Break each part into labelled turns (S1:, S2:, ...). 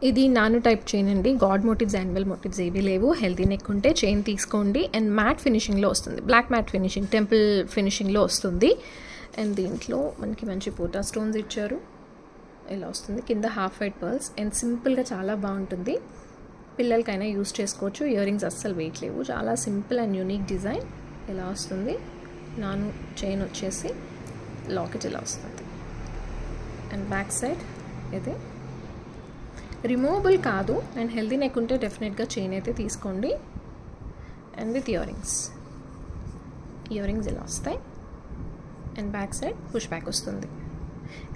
S1: ఇది నాను type chain అండి. గాడ్ మోటివ్స్, యానిమల్ మోటివ్స్ ఏవి లేవు. హెల్తీ నెక్ ఉంటే చైన్ తీసుకోండి. అండ్ మ్యాట్ ఫినిషింగ్లో వస్తుంది, బ్లాక్ మ్యాట్ ఫినిషింగ్, టెంపుల్ ఫినిషింగ్లో వస్తుంది. అండ్ దీంట్లో మనకి మంచి పోటా స్టోన్స్ ఇచ్చారు. ఇలా వస్తుంది, కింద హాఫ్ వైట్ పర్ల్స్. అండ్ సింపుల్గా చాలా బాగుంటుంది, పిల్లలకైనా యూస్ చేసుకోవచ్చు. ఇయర్ రింగ్స్ అస్సలు వెయిట్ లేవు, చాలా సింపుల్ అండ్ యూనిక్ డిజైన్. ఇలా వస్తుంది. నాను చైన్ వచ్చేసి లాకెట్ ఇలా వస్తుంది. అండ్ బ్యాక్ సైడ్ ఇది రిమూవబుల్ కాదు. అండ్ హెల్తీ నెక్ ఉంటే డెఫినెట్గా చైన్ అయితే తీసుకోండి. అండ్ విత్ ఇయర్ రింగ్స్ ఇలా వస్తాయి. And back side push back వస్తుంది.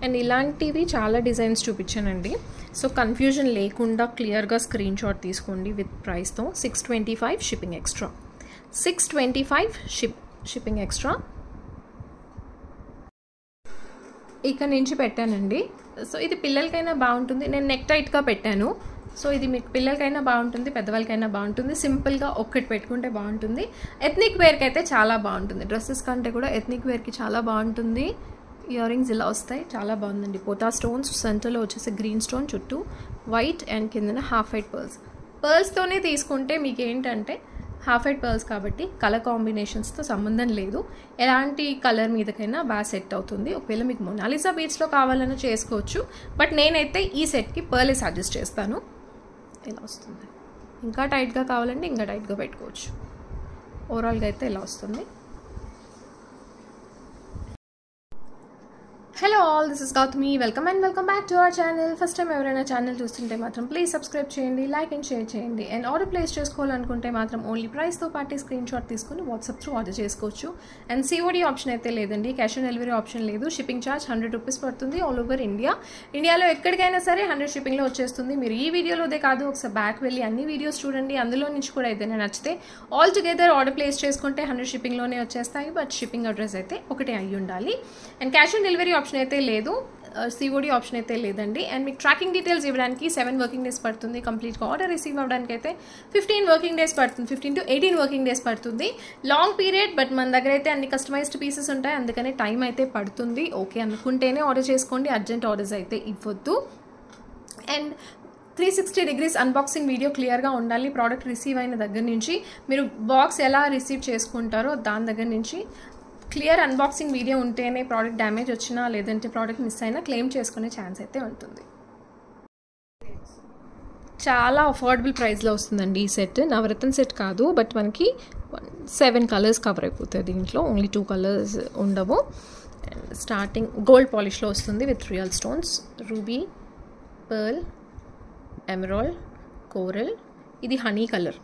S1: అండ్ ఇలాంటివి చాలా డిజైన్స్ చూపించానండి. సో కన్ఫ్యూజన్ లేకుండా క్లియర్గా స్క్రీన్ షాట్ తీసుకోండి. విత్ ప్రైస్తో 625 షిప్పింగ్ ఎక్స్ట్రా. 625 shipping extra. ఇక్కడ నుంచి పెట్టానండి. సో ఇది పిల్లలకైనా బాగుంటుంది. నేను నెక్ టైట్గా పెట్టాను. సో ఇది మీకు పిల్లలకైనా బాగుంటుంది, పెద్దవాళ్ళకైనా బాగుంటుంది. సింపుల్గా ఒక్కటి పెట్టుకుంటే బాగుంటుంది. ఎథ్నిక్ వేర్కి అయితే చాలా బాగుంటుంది. డ్రెస్సెస్ కంటే కూడా ఎథ్నిక్ వేర్కి చాలా బాగుంటుంది. ఇయర్ రింగ్స్ ఇలా వస్తాయి, చాలా బాగుందండి. పోటా స్టోన్స్, సెంటర్లో వచ్చేసి గ్రీన్ స్టోన్, చుట్టూ వైట్ అండ్ కిందన హాఫ్ వైట్ పర్ల్స్తోనే తీసుకుంటే మీకు ఏంటంటే హాఫ్ వైట్ పర్ల్స్ కాబట్టి కలర్ కాంబినేషన్స్తో సంబంధం లేదు. ఎలాంటి కలర్ మీదకైనా బాగా సెట్ అవుతుంది. ఒకవేళ మీకు మొనాలిసా బీడ్స్లో కావాలన్నా చేసుకోవచ్చు. బట్ నేనైతే ఈ సెట్కి పర్లే సజెస్ట్ చేస్తాను. ఇలా వస్తుంది. ఇంకా టైట్గా కావాలంటే ఇంకా టైట్గా పెట్టుకోవచ్చు. ఓవరాల్గా అయితే ఇలా వస్తుంది. Hello all, this is Gautami. Welcome back to our channel. First time ఎవరైనా ఛానల్ చూస్తుంటే మాత్రం ప్లీజ్ సబ్స్క్రైబ్ చేయండి, లైక్ అండ్ షేర్ చేయండి. అండ్ ఆర్డర్ ప్లేస్ చేసుకోవాలనుకుంటే మాత్రం ఓన్లీ ప్రైస్తో పాటు స్క్రీన్ షాట్ తీసుకుని వాట్సాప్ త్రూ ఆర్డర్ చేసుకోవచ్చు. అండ్ సిఓడి ఆప్షన్ అయితే లేదండి, క్యాష్ ఆన్ డెలివరీ ఆప్షన్ లేదు. షిప్పింగ్ ఛార్జ్ 100 రూపీస్ పడుతుంది ఆల్ ఓవర్ ఇండియా. ఇండియాలో ఎక్కడికైనా సరే 100 షిప్పింగ్లో వచ్చేస్తుంది. మీరు ఈ వీడియోలోదే కాదు, ఒకసారి బ్యాక్ వెళ్ళి అన్ని వీడియోస్ చూడండి. అందులో నుంచి కూడా ఏదైనా నచ్చితే ఆల్ టుగెదర్ ఆర్డర్ ప్లేస్ చేసుకుంటే 100 షిప్పింగ్లోనే వచ్చేస్తాయి. బట్ షిప్పింగ్ అడ్రస్ అయితే ఒకటే అయ్యి ఉండాలి. And cash on delivery option అయితే లేదు, సిఓడి ఆప్షన్ అయితే లేదండి. అండ్ మీకు ట్రాకింగ్ డీటెయిల్స్ ఇవ్వడానికి 7 వర్కింగ్ డేస్ పడుతుంది. కంప్లీట్గా ఆర్డర్ రిసీవ్ అవ్వడానికి అయితే 15 వర్కింగ్ డేస్ పడుతుంది, 15 to 18 వర్కింగ్ డేస్ పడుతుంది. లాంగ్ పీరియడ్, బట్ మన దగ్గర అయితే అన్ని కస్టమైజ్డ్ పీసెస్ ఉంటాయి, అందుకనే టైం అయితే పడుతుంది. ఓకే అనుకుంటేనే ఆర్డర్ చేసుకోండి, అర్జెంట్ ఆర్డర్స్ అయితే ఇవ్వద్దు. అండ్ 360 degrees అన్బాక్సింగ్ వీడియో క్లియర్గా ఉండాలి. ప్రోడక్ట్ రిసీవ్ అయిన దగ్గర నుంచి మీరు బాక్స్ ఎలా రిసీవ్ చేసుకుంటారో దాని దగ్గర నుంచి క్లియర్ అన్బాక్సింగ్ వీడియో ఉంటేనే ప్రోడక్ట్ డ్యామేజ్ వచ్చినా లేదంటే ప్రోడక్ట్ మిస్ అయినా క్లెయిమ్ చేసుకునే ఛాన్స్ అయితే ఉంటుంది. చాలా అఫోర్డబుల్ ప్రైస్లో వస్తుందండి ఈ సెట్. నవరత్న సెట్ కాదు, బట్ మనకి 7 కలర్స్ కవర్ అయిపోతాయి. దీంట్లో ఓన్లీ 2 కలర్స్ ఉండవు. స్టార్టింగ్ గోల్డ్ పాలిష్లో వస్తుంది with real stones, ruby, pearl, emerald, coral. ఇది హనీ కలర్,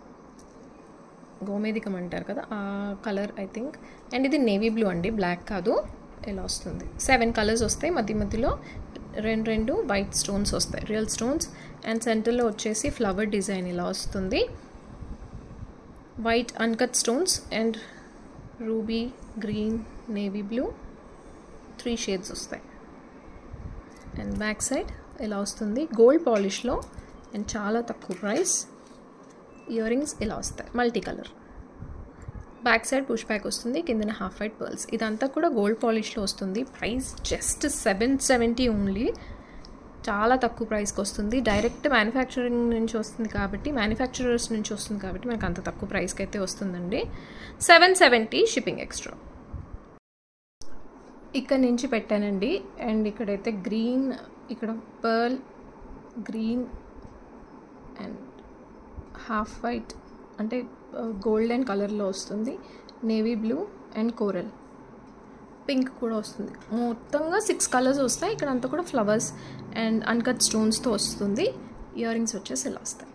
S1: గోమేధికం అంటారు కదా ఆ కలర్ ఐ థింక్. అండ్ ఇది నేవీ బ్లూ అండి, బ్లాక్ కాదు. ఇలా వస్తుంది. 7 కలర్స్ వస్తాయి. మధ్యలో 2 వైట్ స్టోన్స్ వస్తాయి, రియల్ స్టోన్స్. అండ్ సెంటర్లో వచ్చేసి ఫ్లవర్ డిజైన్ ఇలా వస్తుంది. White uncut stones and ruby, green, navy blue, 3 shades వస్తాయి. అండ్ బ్యాక్ సైడ్ ఇలా వస్తుంది గోల్డ్ పాలిష్లో అండ్ చాలా తక్కువ ప్రైస్. ఇయర్ రింగ్స్ ఇలా వస్తాయి, multi colour. Back side push back వస్తుంది, కిందన హాఫ్ వైట్ పర్ల్స్. ఇదంతా కూడా గోల్డ్ పాలిష్లో వస్తుంది. ప్రైస్ జస్ట్ 770 ఓన్లీ, చాలా తక్కువ ప్రైస్కి వస్తుంది. డైరెక్ట్ మ్యానుఫ్యాక్చరింగ్ నుంచి వస్తుంది కాబట్టి, మ్యానుఫ్యాక్చరర్స్ నుంచి వస్తుంది కాబట్టి మనకు అంత తక్కువ ప్రైస్కి అయితే వస్తుందండి. 770 షిప్పింగ్ ఎక్స్ట్రా. ఇక్కడ నుంచి పెట్టానండి. అండ్ ఇక్కడైతే గ్రీన్, ఇక్కడ pearl, green and half white అంటే గోల్డెన్ కలర్లో వస్తుంది. Navy blue and coral, pink కూడా వస్తుంది. మొత్తంగా 6 కలర్స్ వస్తాయి. ఇక్కడ అంతా కూడా ఫ్లవర్స్ అండ్ అన్కట్ స్టోన్స్తో వస్తుంది. ఇయర్ రింగ్స్ వచ్చేసి ఇలా వస్తాయి.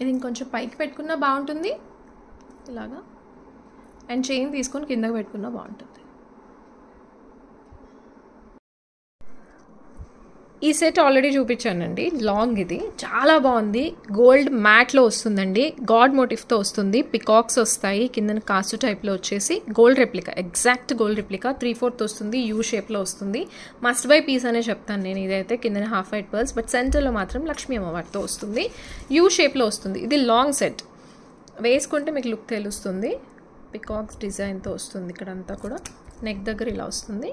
S1: ఇది ఇంకొంచెం పైకి పెట్టుకున్నా బాగుంటుంది ఇలాగా. అండ్ చైన్ తీసుకొని కిందకి పెట్టుకున్నా బాగుంటుంది. ఈ సెట్ ఆల్రెడీ చూపించానండి, లాంగ్. ఇది చాలా బాగుంది. గోల్డ్ మ్యాట్లో వస్తుందండి, గాడ్ మోటివ్తో వస్తుంది. పికాక్స్ వస్తాయి, కింద కాస్ట్ టైప్లో వచ్చేసి gold replica, exact gold replica. 3/4 వస్తుంది, యూ షేప్లో వస్తుంది. మస్ట్ బై పీస్ అనే చెప్తాను నేను. ఇదైతే కింద హాఫ్ వైట్ పర్ల్స్, బట్ సెంటర్లో మాత్రం లక్ష్మీ అమ్మవారితో వస్తుంది, యూ షేప్లో వస్తుంది. ఇది లాంగ్ సెట్, వేసుకుంటే మీకు లుక్ తెలుస్తుంది. పికాక్స్ డిజైన్తో వస్తుంది. ఇక్కడంతా కూడా నెక్ దగ్గర ఇలా వస్తుంది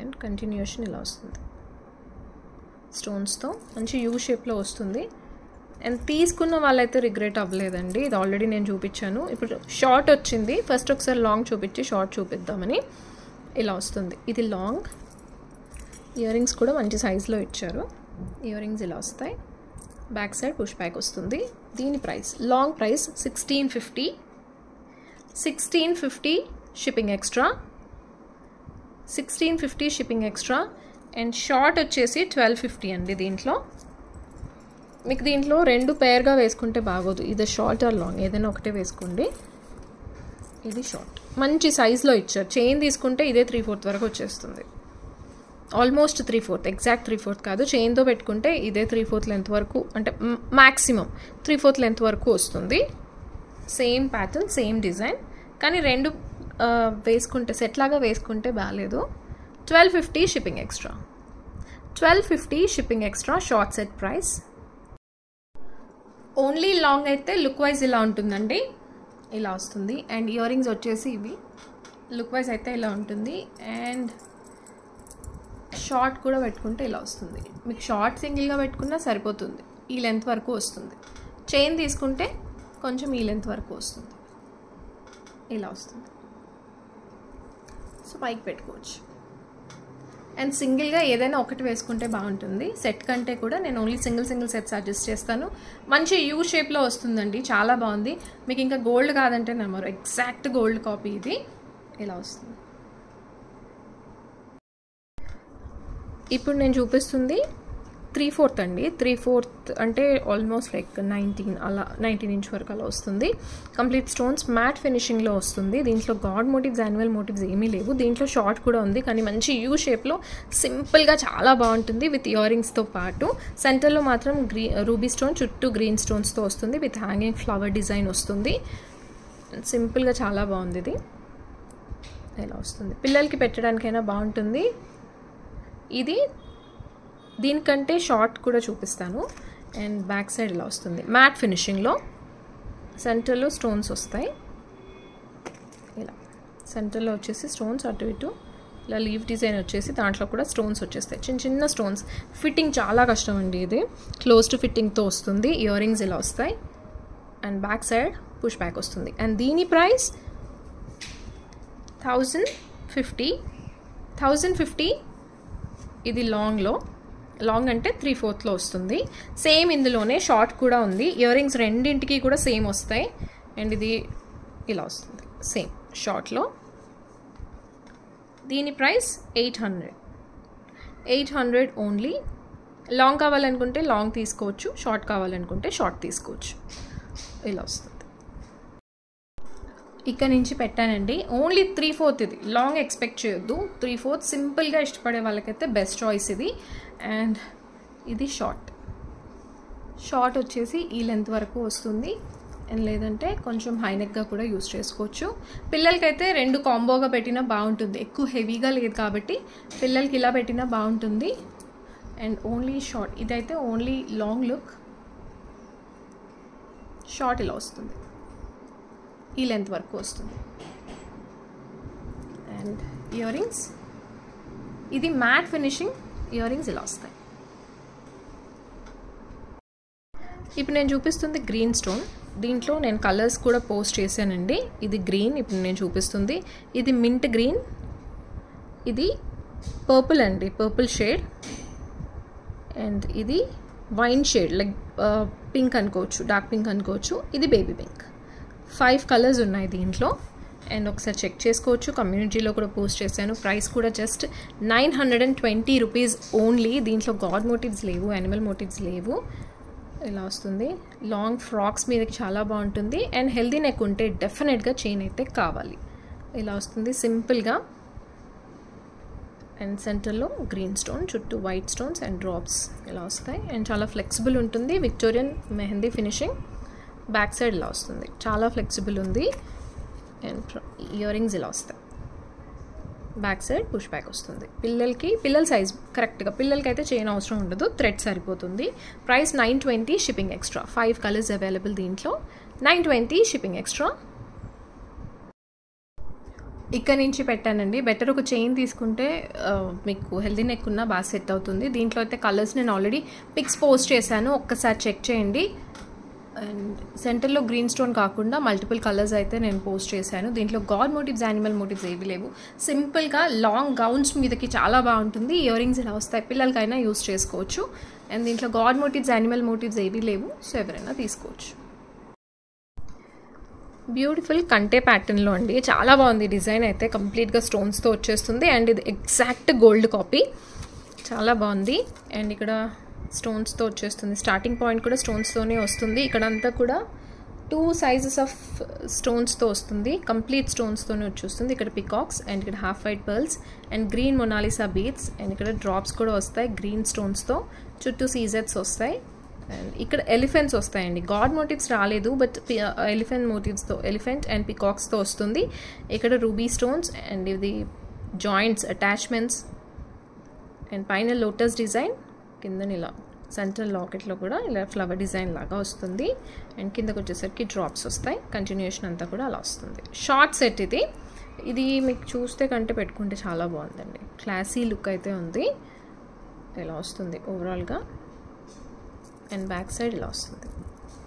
S1: అండ్ కంటిన్యూషన్ ఇలా వస్తుంది. స్టోన్స్తో మంచి యూ షేప్లో వస్తుంది. అండ్ తీసుకున్న వాళ్ళైతే రిగ్రెట్ అవ్వలేదండి, ఇది ఆల్రెడీ నేను చూపించాను. ఇప్పుడు షార్ట్ వచ్చింది, ఫస్ట్ ఒకసారి లాంగ్ చూపించి షార్ట్ చూపిద్దామని. ఇలా వస్తుంది, ఇది లాంగ్. ఇయర్ రింగ్స్ కూడా మంచి సైజులో ఇచ్చారు. ఇయర్ రింగ్స్ ఇలా వస్తాయి, బ్యాక్ సైడ్ పుష్ బ్యాక్ వస్తుంది. దీని price, long price 1650 shipping extra, 1650 shipping extra. And short వచ్చేసి 1250 అండి. మీకు దీంట్లో రెండు పేర్గా వేసుకుంటే బాగోదు, ఇది షార్ట్ ఆర్ లాంగ్ ఏదైనా ఒకటే వేసుకోండి. ఇది షార్ట్, మంచి సైజులో ఇచ్చారు. చైన్ తీసుకుంటే ఇదే 3/4 వరకు వచ్చేస్తుంది, ఆల్మోస్ట్ 3/4, ఎగ్జాక్ట్ 3/4 కాదు. చైన్తో పెట్టుకుంటే ఇదే 3/4 లెంత్ వరకు, అంటే మ్యాక్సిమం 3/4 లెంత్ వరకు వస్తుంది. సేమ్ ప్యాటర్న్, సేమ్ డిజైన్, కానీ రెండు వేసుకుంటే సెట్ లాగా వేసుకుంటే బాగాలేదు. 1250 shipping extra, 1250 shipping extra short set price. Only long అయితే లుక్ వైజ్ ఇలా ఉంటుందండి, ఇలా వస్తుంది. అండ్ ఇయర్ రింగ్స్ వచ్చేసి ఇవి, లుక్ వైజ్ అయితే ఇలా ఉంటుంది. అండ్ షార్ట్ కూడా పెట్టుకుంటే ఇలా వస్తుంది. మీకు షార్ట్ సింగిల్గా పెట్టుకున్నా సరిపోతుంది, ఈ లెంత్ వరకు వస్తుంది. చైన్ తీసుకుంటే కొంచెం ఈ లెంత్ వరకు వస్తుంది, ఇలా వస్తుంది. సో పైకి పెట్టుకోవచ్చు. అండ్ సింగిల్గా ఏదైనా ఒకటి వేసుకుంటే బాగుంటుంది. సెట్ కంటే కూడా నేను ఓన్లీ సింగిల్ సెట్స్ సజెస్ట్ చేస్తాను. మంచి యూ షేప్లో వస్తుందండి, చాలా బాగుంది. మీకు ఇంకా గోల్డ్ కాదంటే నమ్మరు, ఎగ్జాక్ట్ గోల్డ్ కాపీ ఇది. ఇలా వస్తుంది. ఇప్పుడు నేను చూపిస్తుంది 3/4 అండి. 3/4 అంటే ఆల్మోస్ట్ లైక్ 19 ఇంచ్ వరకు అలా వస్తుంది. కంప్లీట్ స్టోన్స్ మ్యాట్ ఫినిషింగ్లో వస్తుంది. దీంట్లో గాడ్ మోటివ్స్, యాన్యువల్ మోటివ్స్ ఏమీ లేవు. దీంట్లో షార్ట్ కూడా ఉంది, కానీ మంచి యూ షేప్లో సింపుల్గా చాలా బాగుంటుంది. విత్ ఇయర్ రింగ్స్తో పాటు సెంటర్లో మాత్రం రూబీ స్టోన్, చుట్టూ గ్రీన్ స్టోన్స్తో వస్తుంది. విత్ హ్యాంగింగ్ ఫ్లవర్ డిజైన్ వస్తుంది. సింపుల్గా చాలా బాగుంది ఇది. ఇలా వస్తుంది, పిల్లలకి పెట్టడానికైనా బాగుంటుంది. ఇది దీనికంటే షార్ట్ కూడా చూపిస్తాను. అండ్ బ్యాక్ సైడ్ ఇలా వస్తుంది, మ్యాట్ ఫినిషింగ్లో. సెంటర్లో స్టోన్స్ వస్తాయి, ఇలా సెంటర్లో వచ్చేసి స్టోన్స్ అటు ఇటు ఇలా లీవ్ డిజైన్ వచ్చేసి దాంట్లో కూడా స్టోన్స్ వచ్చేస్తాయి, చిన్న చిన్న స్టోన్స్. ఫిట్టింగ్ చాలా కష్టం అండి, ఇది క్లోజ్డ్ ఫిట్టింగ్తో వస్తుంది. ఇయర్ రింగ్స్ ఇలా వస్తాయి and back side push back వస్తుంది. అండ్ దీని ప్రైస్ 1050. ఇది లాంగ్లో, లాంగ్ అంటే 3/4లో వస్తుంది. సేమ్ ఇందులోనే షార్ట్ కూడా ఉంది. ఇయర్ రింగ్స్ రెండింటికి కూడా సేమ్ వస్తాయి. అండ్ ఇది ఇలా వస్తుంది సేమ్ షార్ట్లో. దీని ప్రైస్ 800 ఓన్లీ. లాంగ్ కావాలనుకుంటే లాంగ్ తీసుకోవచ్చు, షార్ట్ కావాలనుకుంటే షార్ట్ తీసుకోవచ్చు. ఇలా వస్తుంది. ఇక్కడ నుంచి పెట్టానండి, ఓన్లీ 3/4 ఇది. లాంగ్ ఎక్స్పెక్ట్ చేయొద్దు, 3/4 సింపుల్గా ఇష్టపడే వాళ్ళకైతే బెస్ట్ చాయిస్ ఇది. అండ్ ఇది షార్ట్ వచ్చేసి ఈ లెంత్ వరకు వస్తుంది. అండ్ లేదంటే కొంచెం హైనెక్గా కూడా యూస్ చేసుకోవచ్చు. పిల్లలకైతే రెండు కాంబోగా పెట్టినా బాగుంటుంది, ఎక్కువ హెవీగా లేదు కాబట్టి పిల్లలకి ఇలా పెట్టినా బాగుంటుంది. అండ్ ఓన్లీ షార్ట్, ఇదైతే ఓన్లీ లాంగ్ లుక్. షార్ట్ ఇలా వస్తుంది, ఈ లెంత్ వరకు వస్తుంది. అండ్ ఇయర్ రింగ్స్, ఇది మ్యాట్ ఫినిషింగ్. ఇయర్ రింగ్స్ ఇలా వస్తాయి. ఇప్పుడు నేను చూపిస్తుంది గ్రీన్ స్టోన్. దీంట్లో నేను కలర్స్ కూడా పోస్ట్ చేశానండి. ఇది గ్రీన్ ఇప్పుడు నేను చూపిస్తుంది, ఇది మింట్ గ్రీన్, ఇది పర్పుల్ అండి, పర్పుల్ షేడ్. అండ్ ఇది వైన్ షేడ్, లైక్ పింక్ అనుకోవచ్చు, డార్క్ పింక్ అనుకోవచ్చు. ఇది బేబీ పింక్. 5 కలర్స్ ఉన్నాయి దీంట్లో. అండ్ ఒకసారి చెక్ చేసుకోవచ్చు, కమ్యూనిటీలో కూడా పోస్ట్ చేశాను. ప్రైస్ కూడా జస్ట్ 920 రూపీస్ ఓన్లీ. దీంట్లో గాడ్ మోటివ్స్ లేవు, యానిమల్ మోటివ్స్ లేవు. ఇలా వస్తుంది. లాంగ్ ఫ్రాక్స్ మీదకి చాలా బాగుంటుంది. అండ్ హెల్దీ నెక్ ఉంటే డెఫినెట్గా చైన్ అయితే కావాలి. ఇలా వస్తుంది సింపుల్గా. అండ్ సెంటర్లో గ్రీన్ స్టోన్, చుట్టూ వైట్ స్టోన్స్ అండ్ డ్రాప్స్ ఇలా వస్తాయి. అండ్ చాలా ఫ్లెక్సిబుల్ ఉంటుంది, Victorian mehndi finishing. Back side ఇలా వస్తుంది, చాలా ఫ్లెక్సిబుల్ ఉంది. అండ్ ఇయర్ రింగ్స్ ఇలా వస్తాయి. బ్యాక్ సైడ్ పుష్ బ్యాక్ వస్తుంది. పిల్లల సైజ్ కరెక్ట్గా, పిల్లలకి అయితే చైన్ అవసరం ఉండదు, థ్రెడ్ సరిపోతుంది. Price 920 shipping extra. 5 colours available దీంట్లో. 920 షిప్పింగ్ ఎక్స్ట్రా. ఇక్కడ నుంచి పెట్టానండి. బెటర్ ఒక చైన్ తీసుకుంటే మీకు హెల్దీ నెక్ ఉన్న బాగా సెట్ అవుతుంది. దీంట్లో అయితే కలర్స్ నేను ఆల్రెడీ పిక్స్ పోస్ట్ చేశాను, ఒక్కసారి చెక్ చేయండి. అండ్ సెంటర్లో గ్రీన్ స్టోన్ కాకుండా మల్టిపుల్ కలర్స్ అయితే నేను పోస్ట్ చేశాను. దీంట్లో గాడ్ మోటివ్స్, యానిమల్ మోటివ్స్ ఏవి లేవు. సింపుల్గా లాంగ్ గౌన్స్ మీదకి చాలా బాగుంటుంది. ఇయర్ రింగ్స్ ఇలా వస్తాయి, పిల్లలకైనా యూస్ చేసుకోవచ్చు. అండ్ దీంట్లో గాడ్ మోటివ్స్, యానిమల్ మోటివ్స్ ఏవి లేవు, సో ఎవరైనా తీసుకోవచ్చు. బ్యూటిఫుల్ కంటే ప్యాటర్న్లో అండి, చాలా బాగుంది డిజైన్ అయితే. కంప్లీట్గా స్టోన్స్తో వచ్చేస్తుంది అండ్ ఇది ఎగ్జాక్ట్ గోల్డ్ కాపీ, చాలా బాగుంది. అండ్ ఇక్కడ స్టోన్స్తో వచ్చేస్తుంది, స్టార్టింగ్ పాయింట్ కూడా స్టోన్స్తోనే వస్తుంది. ఇక్కడంతా కూడా 2 సైజెస్ ఆఫ్ స్టోన్స్తో వస్తుంది, కంప్లీట్ స్టోన్స్తోనే వచ్చేస్తుంది. ఇక్కడ పికాక్స్ అండ్ ఇక్కడ half white pearls and green Mona Lisa beads and ఇక్కడ డ్రాప్స్ కూడా వస్తాయి గ్రీన్ స్టోన్స్తో, చుట్టూ సీజెట్స్ వస్తాయి. అండ్ ఇక్కడ ఎలిఫెంట్స్ వస్తాయండి, గాడ్ మోటివ్స్ రాలేదు, బట్ ఎలిఫెంట్ మోటివ్స్తో, ఎలిఫెంట్ అండ్ పికాక్స్తో వస్తుంది. ఇక్కడ రూబీ స్టోన్స్ అండ్ ఇది జాయింట్స్, అటాచ్మెంట్స్ అండ్ పైన లోటస్ డిజైన్, కింద ఇలా సెంట్రల్ లాకెట్లో కూడా ఇలా ఫ్లవర్ డిజైన్ లాగా వస్తుంది. అండ్ కిందకు వచ్చేసరికి డ్రాప్స్ వస్తాయి, కంటిన్యూషన్ అంతా కూడా అలా వస్తుంది. షార్ట్ సెట్ ఇది, ఇది మీకు చూస్తే కంటే పెట్టుకుంటే చాలా బాగుందండి, క్లాసీ లుక్ అయితే ఉంది. ఇలా వస్తుంది ఓవరాల్గా. అండ్ బ్యాక్ సైడ్ ఇలా వస్తుంది,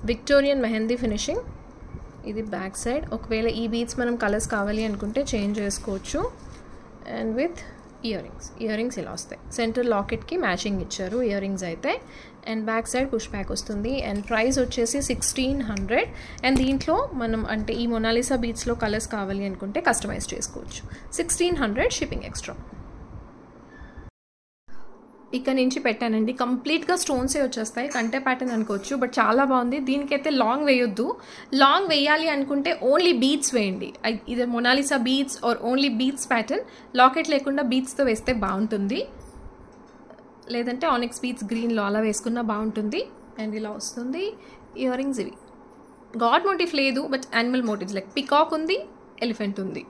S1: విక్టోరియన్ మెహందీ ఫినిషింగ్. ఇది బ్యాక్ సైడ్. ఒకవేళ ఈ బీడ్స్ మనం కలర్స్ కావాలి అనుకుంటే చేంజ్ చేసుకోవచ్చు. అండ్ విత్ ఇయర్ రింగ్స్ ఇలా వస్తాయి, సెంట్రల్ లాకెట్కి మ్యాచింగ్ ఇచ్చారు ఇయర్ రింగ్స్ అయితే. And back side push back వస్తుంది. అండ్ ప్రైస్ వచ్చేసి 1600. అండ్ దీంట్లో మనం అంటే ఈ మొనాలిసా బీడ్స్లో కలర్స్ కావాలి అనుకుంటే కస్టమైజ్ చేసుకోవచ్చు. 1600 షిప్పింగ్ ఎక్స్ట్రా. ఇక్కడ నుంచి పెట్టానండి, కంప్లీట్గా స్టోన్సే వచ్చేస్తాయి, కంటే ప్యాటర్న్ అనుకోవచ్చు, బట్ చాలా బాగుంది. దీనికైతే లాంగ్ వేయొద్దు, లాంగ్ వేయాలి అనుకుంటే ఓన్లీ బీడ్స్ వేయండి. ఇది Mona Lisa beads or only beads pattern, locket లేకుండా బీడ్స్తో వేస్తే బాగుంటుంది, లేదంటే ఆనిక్స్ బీడ్స్ గ్రీన్లో అలా వేసుకున్నా బాగుంటుంది. అండ్ ఇలా వస్తుంది ఇయర్ రింగ్స్. ఇవి గాడ్ మోటివ్ లేదు, but animal motives like peacock ఉంది, ఎలిఫెంట్ ఉంది,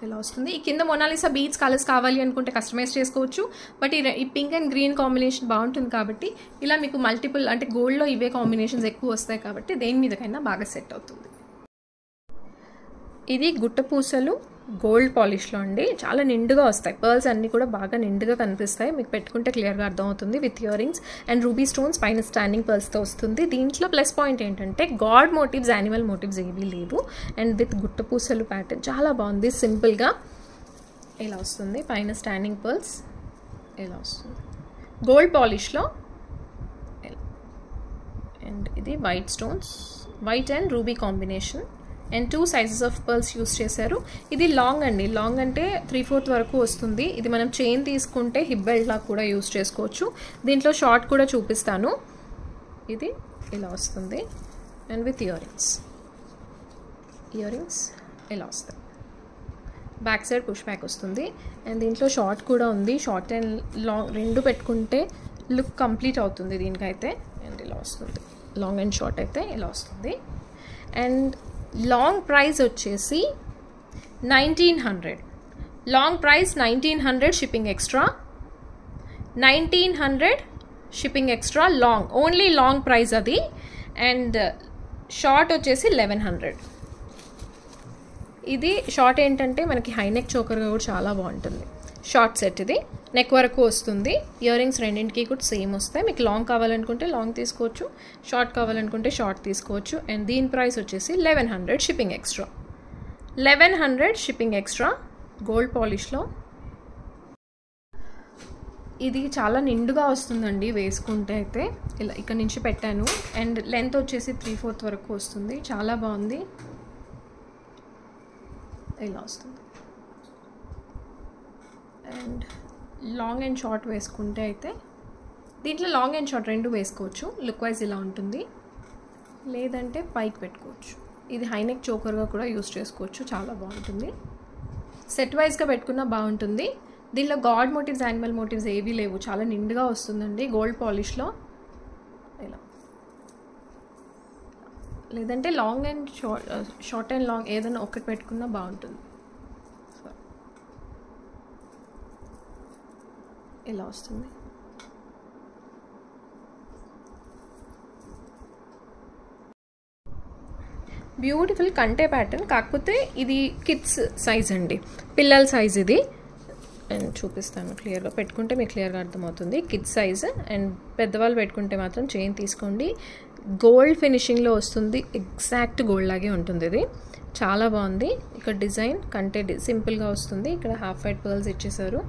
S1: ఇలా వస్తుంది. ఈ కింద మొనాలిసా బీడ్స్ కలర్స్ కావాలి అనుకుంటే కస్టమైజ్ చేసుకోవచ్చు, బట్ ఈ పింక్ అండ్ గ్రీన్ కాంబినేషన్ బాగుంటుంది కాబట్టి ఇలా మీకు మల్టిపుల్ అంటే గోల్డ్లో ఇవే కాంబినేషన్స్ ఎక్కువ వస్తాయి కాబట్టి దేని మీదకైనా బాగా సెట్ అవుతుంది. ఇది గుట్టపూసలు గోల్డ్ పాలిష్లో అండి, చాలా నిండుగా వస్తాయి, పర్ల్స్ అన్నీ కూడా బాగా నిండుగా కనిపిస్తాయి, మీకు పెట్టుకుంటే క్లియర్గా అర్థమవుతుంది. With ear rings and ruby stones పైన స్టాండింగ్ పర్ల్స్తో వస్తుంది. దీంట్లో ప్లస్ పాయింట్ ఏంటంటే గాడ్ మోటివ్స్, యానిమల్ మోటివ్స్ ఏవీ లేవు. అండ్ విత్ గుట్టపూసలు ప్యాటర్న్ చాలా బాగుంది, సింపుల్గా ఇలా వస్తుంది. పైన స్టాండింగ్ పర్ల్స్ ఇలా వస్తుంది గోల్డ్ పాలిష్లో. అండ్ ఇది white stones, white and ruby combination. And 2 sizes of pearls use చేశారు. ఇది లాంగ్ అండి, లాంగ్ అంటే 3/4 వరకు వస్తుంది. ఇది మనం చైన్ తీసుకుంటే హిప్ బెల్ట్ లాగా కూడా యూస్ చేసుకోవచ్చు. దీంట్లో షార్ట్ కూడా చూపిస్తాను. ఇది ఇలా వస్తుంది. అండ్ విత్ ఇయర్ రింగ్స్ ఇలా వస్తాయి. బ్యాక్ సైడ్ పుష్ బ్యాక్ వస్తుంది. అండ్ దీంట్లో షార్ట్ కూడా ఉంది, షార్ట్ అండ్ లాంగ్ రెండు పెట్టుకుంటే లుక్ కంప్లీట్ అవుతుంది దీనికైతే. అండ్ ఇలా వస్తుంది, లాంగ్ అండ్ షార్ట్ అయితే ఇలా వస్తుంది. అండ్ లాంగ్ ప్రైస్ వచ్చేసి 1900. Long price 1900 shipping extra. 1900 shipping extra long, only long price అది. అండ్ షార్ట్ వచ్చేసి 1100. ఇది షార్ట్ ఏంటంటే మనకి హై నెక్ చోకర్గా కూడా చాలా బాగుంటుంది. షార్ట్ సెట్ ఇది, నెక్ వరకు వస్తుంది. ఇయర్ రింగ్స్ రెండింటికి కూడా సేమ్ వస్తాయి. మీకు లాంగ్ కావాలనుకుంటే లాంగ్ తీసుకోవచ్చు, షార్ట్ కావాలనుకుంటే షార్ట్ తీసుకోవచ్చు. అండ్ దీని ప్రైస్ వచ్చేసి 1100 shipping extra. 1100 shipping extra gold పాలిష్లో. ఇది చాలా నిండుగా వస్తుందండి వేసుకుంటే అయితే. ఇలా ఇక్కడ నుంచి పెట్టాను. అండ్ లెంత్ వచ్చేసి 3/4 వరకు వస్తుంది, చాలా బాగుంది. ఇలా వస్తుంది. అండ్ లాంగ్ అండ్ షార్ట్ వేసుకుంటే అయితే దీంట్లో లాంగ్ అండ్ షార్ట్ రెండు వేసుకోవచ్చు. లుక్ వైజ్ ఇలా ఉంటుంది, లేదంటే పైకి పెట్టుకోవచ్చు. ఇది హైనెక్ చోకర్గా కూడా యూస్ చేసుకోవచ్చు, చాలా బాగుంటుంది. సెట్ వైజ్గా పెట్టుకున్నా బాగుంటుంది. దీనిలో గాడ్ మోటివ్స్, యానిమల్ మోటివ్స్ ఏవీ లేవు, చాలా నిండుగా వస్తుందండి గోల్డ్ పాలిష్లో. ఇలా లేదంటే long and short and long ఏదైనా ఒకటి పెట్టుకున్నా బాగుంటుంది. ఇలా వస్తుంది. బ్యూటిఫుల్ కంటే ప్యాటర్న్, కాకపోతే ఇది కిడ్స్ సైజ్ అండి, పిల్లల సైజ్ ఇది. అండ్ చూపిస్తాను క్లియర్గా, పెట్టుకుంటే మీకు క్లియర్గా అర్థమవుతుంది. కిడ్స్ సైజ్ అండ్ పెద్దవాళ్ళు పెట్టుకుంటే మాత్రం చైన్ తీసుకోండి. గోల్డ్ ఫినిషింగ్లో వస్తుంది, ఎగ్జాక్ట్ గోల్డ్ లాగే ఉంటుంది ఇది. చాలా బాగుంది. ఇక్కడ డిజైన్ కంటే సింపుల్గా వస్తుంది. ఇక్కడ హాఫ్ వైట్ పర్ల్స్ ఇచ్చేసారు.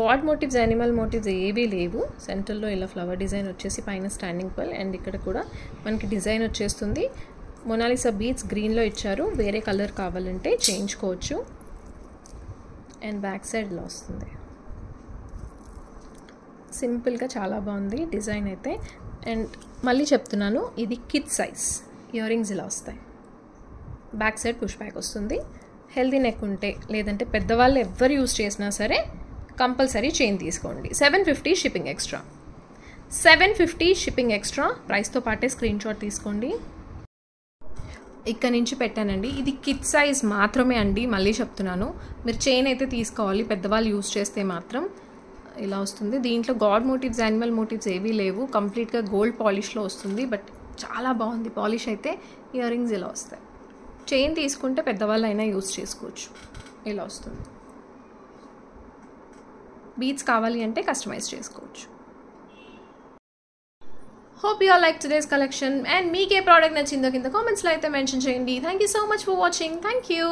S1: గాడ్ మోటివ్స్, యానిమల్ మోటివ్స్ ఏవీ లేవు. సెంటర్లో ఇలా ఫ్లవర్ డిజైన్ వచ్చేసి పైన స్టాండింగ్ పర్ల్, అండ్ ఇక్కడ కూడా మనకి డిజైన్ వచ్చేస్తుంది. మొనాలిసా బీడ్స్ గ్రీన్లో ఇచ్చారు, వేరే కలర్ కావాలంటే చేయించుకోవచ్చు. అండ్ బ్యాక్ సైడ్లో వస్తుంది సింపుల్గా, చాలా బాగుంది డిజైన్ అయితే. అండ్ మళ్ళీ చెప్తున్నాను, ఇది కిడ్స్ సైజ్. ఇయర్ రింగ్స్ ఇలా వస్తాయి, బ్యాక్ సైడ్ పుష్ బ్యాక్ వస్తుంది. హెల్దీ నెక్ ఉంటే, లేదంటే పెద్దవాళ్ళు ఎవరు యూజ్ చేసినా సరే కంపల్సరీ చైన్ తీసుకోండి. 750 షిప్పింగ్ ఎక్స్ట్రా, 750 షిప్పింగ్ ఎక్స్ట్రా. ప్రైస్తో పాటే స్క్రీన్ షాట్ తీసుకోండి. ఇక్కడ నుంచి పెట్టానండి, ఇది కిడ్ సైజ్ మాత్రమే అండి. మళ్ళీ చెప్తున్నాను, మీరు చైన్ అయితే తీసుకోవాలి, పెద్దవాళ్ళు యూజ్ చేస్తే మాత్రం ఇలా వస్తుంది. దీంట్లో గాడ్ మోటివ్స్, యానిమల్ మోటివ్స్ ఏవీ లేవు, కంప్లీట్గా గోల్డ్ పాలిష్లో వస్తుంది. బట్ చాలా బాగుంది పాలిష్ అయితే. ఇయర్ రింగ్స్ ఇలా వస్తాయి. చైన్ తీసుకుంటే పెద్దవాళ్ళు అయినా యూజ్ చేసుకోవచ్చు. ఇలా వస్తుంది. బీడ్స్ కావాలి అంటే కస్టమైజ్ చేసుకోవచ్చు. Hope you all like today's collection, and meek A product నచ్చిందో కింద కామెంట్స్లో అయితే మెన్షన్ చేయండి. Thank you so much for watching. Thank you.